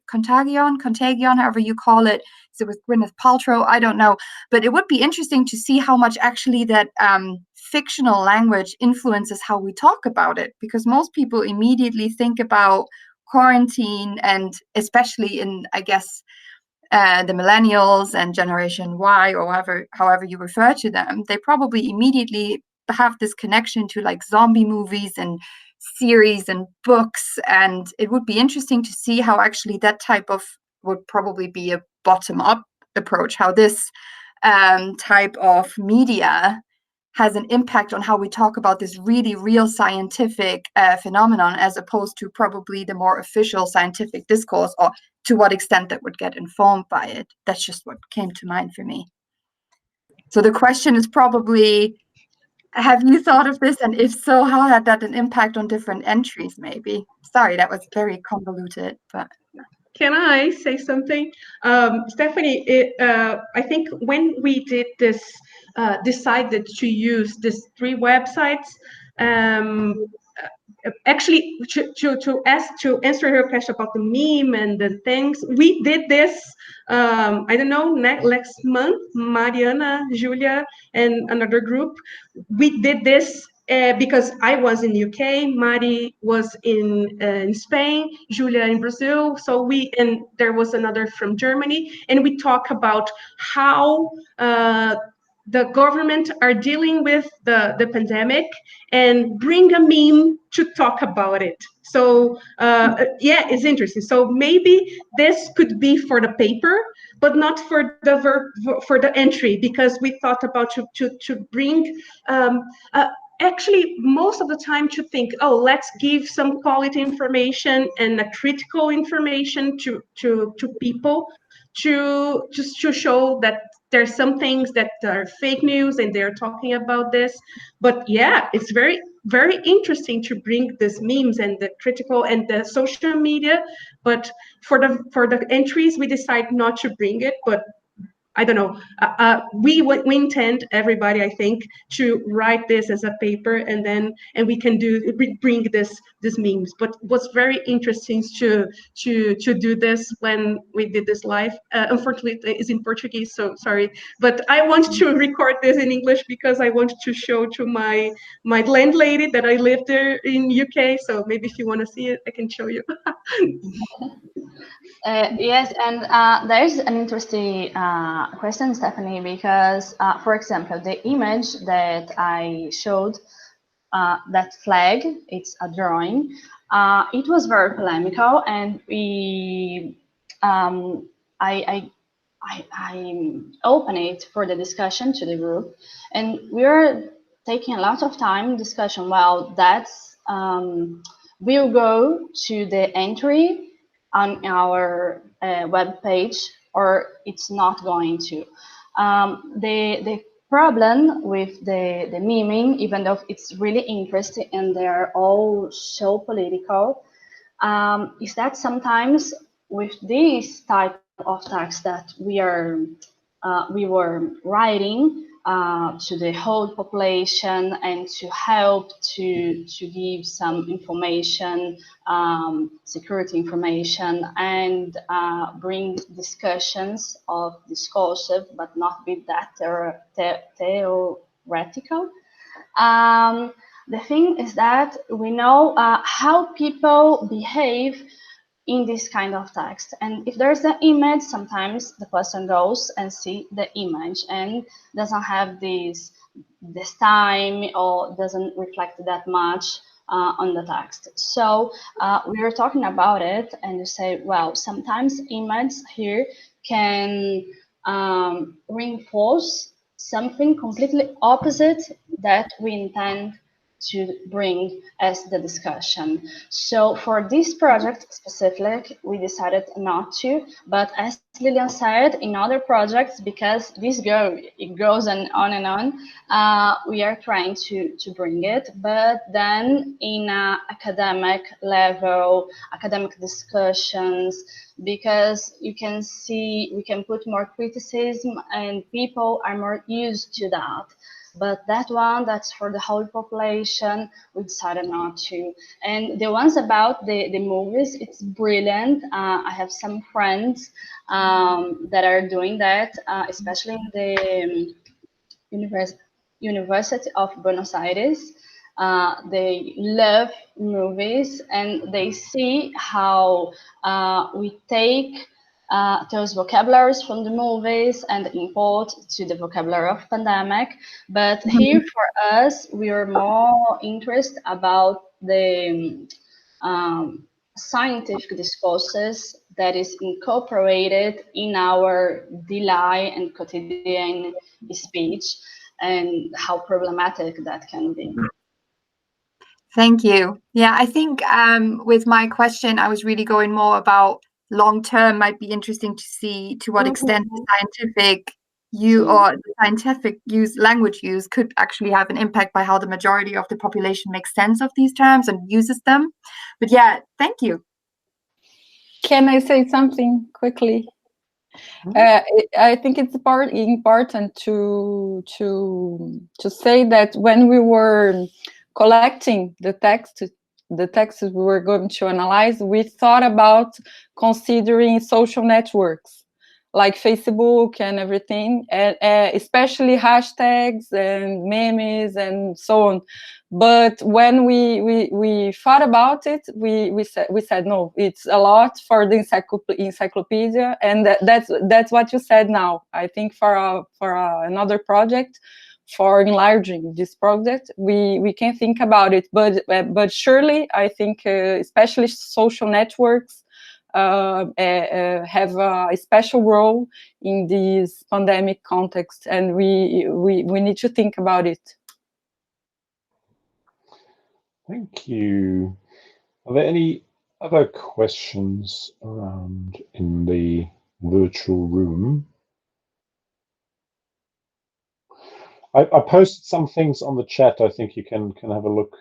S7: however you call it. So it was Gwyneth Paltrow. I don't know, but it would be interesting to see how much actually that fictional language influences how we talk about it, because most people immediately think about quarantine, and especially in, I guess, the millennials and Generation Y, or however you refer to them, they probably immediately have this connection to like zombie movies and series and books. And it would be interesting to see how actually that type of would probably be a bottom-up approach, how this type of media has an impact on how we talk about this really real scientific phenomenon, as opposed to probably the more official scientific discourse, or to what extent that would get informed by it. That's just what came to mind for me. So the question is probably, have you thought of this? And if so, how had that an impact on different entries, maybe? Sorry, that was very convoluted, but...
S1: Can I say something? Stephanie, I think when we did this, decided to use these 3 websites, actually to answer your question about the meme and the things, we did this, I don't know, next month, Mariana, Julia, and another group, we did this because I was in UK, Mari was in Spain, Julia in Brazil, so and there was another from Germany, and we talk about how the government are dealing with the pandemic and bring a meme to talk about it. So yeah, it's interesting. So maybe this could be for the paper, but not for the entry, because we thought about to bring actually most of the time to think, oh, let's give some quality information and a critical information to people, to show that there's some things that are fake news and they're talking about this. But yeah, it's very, very interesting to bring these memes and the critical and the social media. But for the entries, we decide not to bring it, but I don't know. We intend, everybody, I think, to write this as a paper, and we can bring these memes. But what's very interesting to do this when we did this live. Unfortunately, it's in Portuguese, so sorry. But I want to record this in English because I want to show to my landlady that I live there in UK. So maybe if you want to see it, I can show you.
S3: Yes, and there's an interesting question, Stephanie, because, for example, the image that I showed, that flag, it's a drawing, it was very polemical, and I opened it for the discussion to the group, and we are taking a lot of time discussion. Well, that's we'll go to the entry on our web page, or it's not going to. The problem with the memeing, even though it's really interesting and they're all so political, is that sometimes with this type of text that we were writing to the whole population and to help to give some information, security information, and bring discussions of discursive, but not be that theoretical. The thing is that we know how people behave in this kind of text, and if there's an image, sometimes the person goes and see the image and doesn't have this time, or doesn't reflect that much on the text. So we are talking about it, and you say, well, sometimes images here can reinforce something completely opposite that we intend to bring as the discussion. So for this project specific, we decided not to, but as Lilian said, in other projects, because it goes on and on, we are trying to bring it, but then in academic level, academic discussions, because you can see we can put more criticism and people are more used to that. But that one, that's for the whole population, we decided not to. And the ones about the movies, it's brilliant. I have some friends that are doing that, especially in the University of Buenos Aires. They love movies and they see how we take those vocabularies from the movies and import to the vocabulary of pandemic. But here for us, we are more interested about the scientific discourses that is incorporated in our daily and quotidian speech and how problematic that can be.
S7: Thank you. Yeah, I think with my question, I was really going more about long-term. Might be interesting to see to what extent the scientific language use could actually have an impact by how the majority of the population makes sense of these terms and uses them. But yeah, thank you.
S2: Can I say something quickly? I think it's important to say that when we were collecting the texts we were going to analyze, we thought about considering social networks like Facebook and everything, and especially hashtags and memes and so on. But when we thought about it, we said no, it's a lot for the encyclopedia, and that's what you said now. I think for another project, for enlarging this project, we can think about it, but surely I think especially social networks have a special role in this pandemic context, and we need to think about it.
S5: Thank you. Are there any other questions around in the virtual room? I posted some things on the chat. I think you can have a look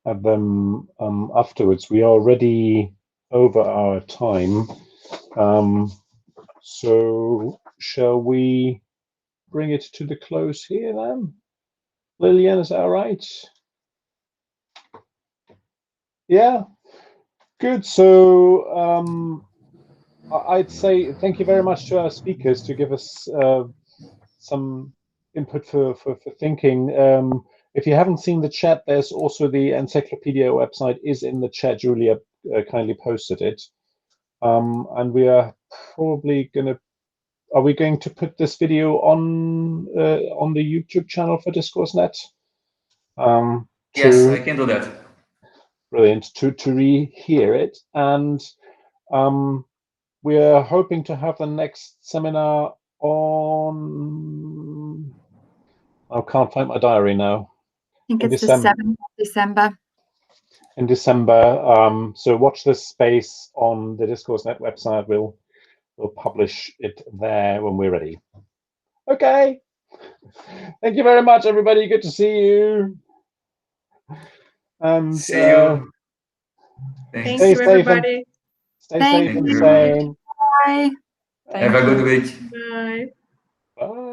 S5: at them afterwards. We are already over our time. So shall we bring it to the close here then? Lilian, is that all right? Yeah, good. So I'd say thank you very much to our speakers to give us some input for thinking. If you haven't seen the chat, there's also the Encyclopedia website is in the chat. Julia kindly posted it. And we are probably are we going to put this video on the YouTube channel for DiscourseNet?
S4: Yes, I can do that.
S5: Brilliant, to rehear it. And we are hoping to have the next seminar on, I can't find my diary now.
S7: I think it's the 7th of December.
S5: In December. So watch this space on the DiscourseNet website. We'll publish it there when we're ready. Okay. Thank you very much, everybody. Good to see you. And
S4: see you.
S1: Thank you, everybody.
S5: Stay safe and sane.
S7: Bye.
S4: Have a good week.
S1: Bye.
S5: Bye.